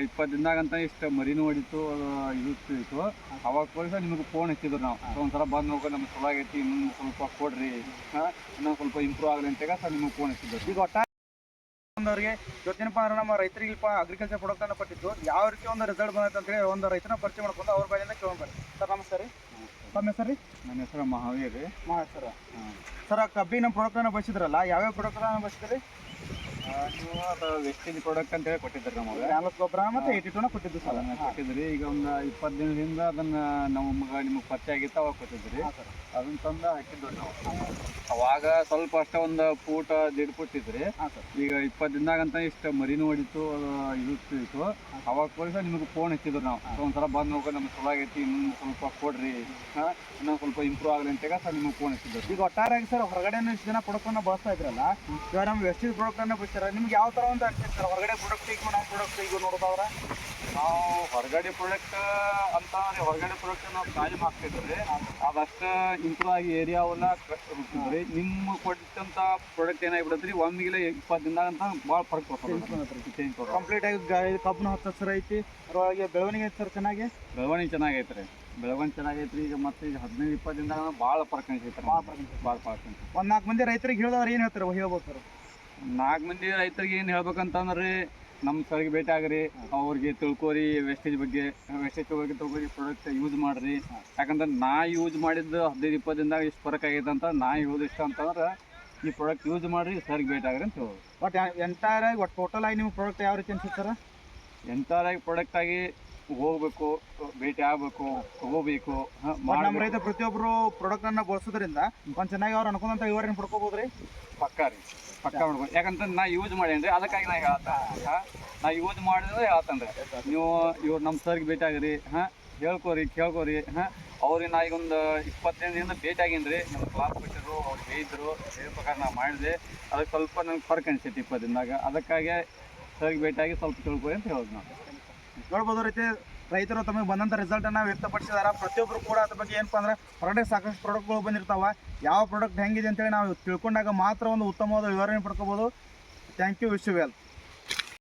20 ದಿನದಾಗಂತ ಇಷ್ಟು ಮರಿನೂ ಹೊಡಿತು ಇತ್ತು. ಅವಾಗ ಪೊಲೀಸ ನಿಮಗೆ ಫೋನ್ ಹಚ್ಚಿದ್ರು ನಾವು ಒಂದ್ಸಲ ಬಂದು ನೋಡ್ಕೊಂಡು ನಮ್ಗೆ ಚಲೋ ಆಗೈತಿ, ಇನ್ನೊಂದು ಸ್ವಲ್ಪ ಕೊಡ್ರಿ, ಇನ್ನೊಂದು ಸ್ವಲ್ಪ ಇಂಪ್ರೂವ್ ಆಗಲಿ ಅಂತ ಸರ್ ನಿಮಗೆ ಫೋನ್ ಹಚ್ಚಿದ್ರು. ಈಗ ಒಟ್ಟಾರೆ ಅವರಿಗೆ ಇವತ್ತೇನಪ್ಪ ಅಂದ್ರೆ ನಮ್ಮ ರೈತರಿಗೆ ಅಗ್ರಿಕಲ್ಚರ್ ಪ್ರಾಡಕ್ಟ್ ಅನ್ನು ಕೊಟ್ಟಿದ್ದು ಯಾವ ರೀತಿ ಒಂದು ರಿಸಲ್ಟ್ ಬಂದೈತೆ ಅಂತೇಳಿ ಒಂದು ರೈತನ ಪರಿಚಯ ಮಾಡ್ಕೊಂಡು ಅವ್ರ ಬಾಯಿಂದ ಕೇಳೋಣ. ಸರ್ ನಮಸ್ತೆ ರೀ. ತಮ್ಮ ಹೆಸರು ರೀ? ನನ್ನ ಹೆಸರು ಮಹಾವೀರ್ ರೀ. ಸರ್ ಸರ್ ಕಬ್ಬಿನ ಪ್ರಾಡಕ್ಟನ್ನು ಬಯಸಿದ್ರಲ್ಲ, ಯಾವ್ಯಾವ ಪ್ರಾಡಕ್ಟನ್ನು ಬಯಸಿದ್ರಿ? ನೀವು ಅದು ವೆಸ್ಟೇಜ್ ಪ್ರಾಡಕ್ಟ್ ಅಂತ ಹೇಳಿ ಕೊಟ್ಟಿದ್ರಿ ನಮಗೆ. ನ್ಯಾನೋ ಗೊಬ್ಬರ ಮತ್ತು 82 ಕೊಟ್ಟಿದ್ದು ಸರ್. ಕೊಟ್ಟಿದ್ರಿ. ಈಗ ಒಂದು 20 ದಿನದಿಂದ ಅದನ್ನು ನಿಮಗೆ ಪರಿಚಯ ಆಗಿತ್ತು, ಅವಾಗ ಕೊಟ್ಟಿದ್ರಿ. ಅದನ್ನ ತಂದು ಹಾಕಿದ್ದು ನಾವು. ಅವಾಗ ಸ್ವಲ್ಪ ಅಷ್ಟೇ ಒಂದು ಫೂಟ್ 1.5 ಫೂಟ್ ಇದ್ರಿ. ಈಗ 20 ದಿನದಾಗಂತ ಇಷ್ಟು ಮರಿನೂ ಹೊಡಿತು ಇತ್ತು. ಅವಾಗ ಪೊಲೀಸ ನಿಮಗೆ ಫೋನ್ ಹಚ್ಚಿದ್ರು ನಾವು ಒಂದ್ಸಲ ಬಂದು ನೋಡ್ಕೊಂಡು ನಮ್ಗೆ ಚಲೋ ಆಗೈತಿ, ಇನ್ನೊಂದು ಸ್ವಲ್ಪ ಕೊಡ್ರಿ, ಇನ್ನೊಂದು ಸ್ವಲ್ಪ ಇಂಪ್ರೂವ್ ಆಗಲಿ ಅಂತ ಸರ್ ನಿಮಗೆ ಫೋನ್ ಹಚ್ಚಿದ್ರು. ಈಗ ಒಟ್ಟಾರೆಯಾಗಿ ಸರ್ ಹೊರಗಡೆ ಇಷ್ಟು ಜನ ಪ್ರಾಡಕ್ಟನ್ನು ಬಳಸ್ತಾ ಇದ್ರಲ್ಲ, ಇವಾಗ ನಮ್ಮ ವೆಸ್ಟೇಜ್ ಪ್ರಾಡಕ್ಟನ್ನು ಬಳಸ್ತಾರೆ, ನಿಮ್ಗೆ ಯಾವ ಥರ ಒಂದು ಅನಿಸುತ್ತೆ ಸರ್ ಹೊರಗಡೆ ಪ್ರಾಡಕ್ಟ್ ಈಗ ನಮ್ಮ ಪ್ರಾಡಕ್ಟ್ ಈಗ ನೋಡೋದಾದ್ರೆ? ನಾವು ಹೊರಗಡೆ ಪ್ರಾಡಕ್ಟ್ ಅಂತ ಹೊರಗಡೆ ಪ್ರಾಡಕ್ಟ್ ನಾವು ಖಾಲಿ ಮಾಡ್ತಿದ್ರಿ, ಅದಷ್ಟು ಇಂಪ್ರೂವ್ ಆಗಿ ಏರಿಯಾ ಅವೆಲ್ಲ ಹುಟ್ಟಿದ್ರಿ. ನಿಮ್ಮ ಕೊಟ್ಟಂಥ ಪ್ರಾಡಕ್ಟ್ ಏನಾಗ್ಬಿಡತ್ರಿ, ಒಮ್ಮಿಗೆ 20 ದಿನದಾಗಂತ ಭಾಳ ಫರ್ಕ್ ಬರ್ತದೆ. ಕಂಪ್ಲೀಟ್ ಆಗಿ ಕಬ್ಬನ ಹತ್ತು ಹಸಿರು ಐತಿ, ಅದರೊಳಗೆ ಬೆಳವಣಿಗೆ ಐತೆ ಸರ್ ಚೆನ್ನಾಗಿ. ಬೆಳವಣಿಗೆ ಚೆನ್ನಾಗೈತ್ರಿ, ಬೆಳವಣಿಗೆ ಚೆನ್ನಾಗೈತ್ರಿ. ಈಗ ಮತ್ತೆ ಈಗ 15-20 ದಿನದಾಗ ಭಾಳ ಫರ್ಕ್ ಅನಿಸೈತೆ, ಭಾಳ ಫರ್ಕ್. ಒಂದು 4 ಮಂದಿ ರೈತರಿಗೆ ಹೇಳಿದವ್ರು ಏನು ಹೇಳ್ತಾರೆ ಹೇಳ್ಬೋದು ಸರ್? 4 ಮಂದಿ ರೈತರಿಗೆ ಏನು ಹೇಳ್ಬೇಕಂತಂದ್ರೆ ನಮ್ಮ ಸರ್ಗೆ ಭೇಟಿ ಆಗ್ರಿ, ಅವ್ರಿಗೆ ತಿಳ್ಕೊರಿ ವೆಸ್ಟೇಜ್ ಬಗ್ಗೆ ತಗೋರಿ, ಪ್ರಾಡಕ್ಟ್ ಯೂಸ್ ಮಾಡಿರಿ. ಯಾಕಂದ್ರೆ ನಾ ಯೂಸ್ ಮಾಡಿದ್ದು 15-20 ದಿನದಾಗ ಇಷ್ಟು ಫರಕ್ ಆಗೈತೆ ಅಂತ ನಾ ಹೇಳೋದು ಇಷ್ಟ ಅಂತಂದ್ರೆ ಈ ಪ್ರಾಡಕ್ಟ್ ಯೂಸ್ ಮಾಡಿರಿ, ಸರ್ಗೆ ಭೇಟಿ ಆಗ್ರಿ ಅಂತ ಹೇಳೋದು. ಬಟ್ ಎಂಟೈರ್ ಆಗಿ ಟೋಟಲ್ ಆಗಿ ನಿಮ್ಮ ಪ್ರಾಡಕ್ಟ್ ಯಾವ ರೀತಿ ಅನ್ಸುತ್ತೆ ಸರ್? ಎಂತಾರಾಗಿ ಪ್ರಾಡಕ್ಟ್ ಆಗಿ ಹೋಗ್ಬೇಕು, ಭೇಟಿ ಆಗಬೇಕು, ತಗೋಬೇಕು. ನಮ್ಮ ರೈತ ಪ್ರತಿಯೊಬ್ಬರು ಪ್ರಾಡಕ್ಟನ್ನು ಬಳಸೋದ್ರಿಂದ ಒಂದು ಚೆನ್ನಾಗಿ ಅವ್ರು ಅನ್ಕೊಂಡಂಥ ಇಳುವರಿನ ಪಡ್ಕೋಬೋದ್ರಿ. ಪಕ್ಕಾ ಮಾಡ್ಬೋದು. ಯಾಕಂದ್ರೆ ನಾ ಯೂಸ್ ಮಾಡೇನ್ರಿ, ಅದಕ್ಕಾಗಿ ನಾ ನಾ ಯೂಸ್ ಮಾಡಿದ್ರೆ ಹೇಳ್ತಾನ್ರಿ. ನೀವು ಇವ್ರು ನಮ್ಮ ಸರ್ಗೆ ಭೇಟಿ ಆಗಿರಿ, ಕೇಳ್ಕೊರಿ. ಅವ್ರಿಗೆ ನಾ ಈಗ ಒಂದು 20 ದಿನದಿಂದ ಭೇಟಿ ಆಗೀನಿ. ನಮ್ಮ ಕ್ಲಾಸ್ ಬಿಟ್ಟರು, ಅವ್ರು ಹೇಳಿದ್ರು, ಹೇಳೋ ಪ್ರಕಾರ ನಾ ಮಾಡಿದೆ. ಅದಕ್ಕೆ ಸ್ವಲ್ಪ ನಂಗೆ ಫರ್ಕ್ ಅನಿಸೈತಿ 20 ದಿನದಾಗ. ಅದಕ್ಕಾಗಿ ಸರ್ಗೆ ಭೇಟಿಯಾಗಿ ಸ್ವಲ್ಪ ತಿಳ್ಕೊರಿ ಅಂತ ಹೇಳೋದು ನಾವು. ನೋಡ್ಬೋದು ರೀತಿ ರೈತರು ತಮಗೆ ಬಂದಂಥ ರಿಸಲ್ಟನ್ನು ವ್ಯಕ್ತಪಡಿಸಿದಾರೆ. ಪ್ರತಿಯೊಬ್ಬರು ಕೂಡ ಅದ್ರ ಬಗ್ಗೆ ಏನಪ್ಪ ಅಂದ್ರೆ ಹೊರಗಡೆ ಸಾಕಷ್ಟು ಪ್ರಾಡಕ್ಟ್ಗಳು ಬಂದಿರ್ತಾವೆ, ಯಾವ ಪ್ರಾಡಕ್ಟ್ ಹೆಂಗಿದೆ ಅಂತೇಳಿ ನಾವು ತಿಳ್ಕೊಂಡಾಗ ಮಾತ್ರ ಒಂದು ಉತ್ತಮವಾದ ವಿವರಣೆ ಪಡ್ಕೋಬೋದು. Thank you, wish you well.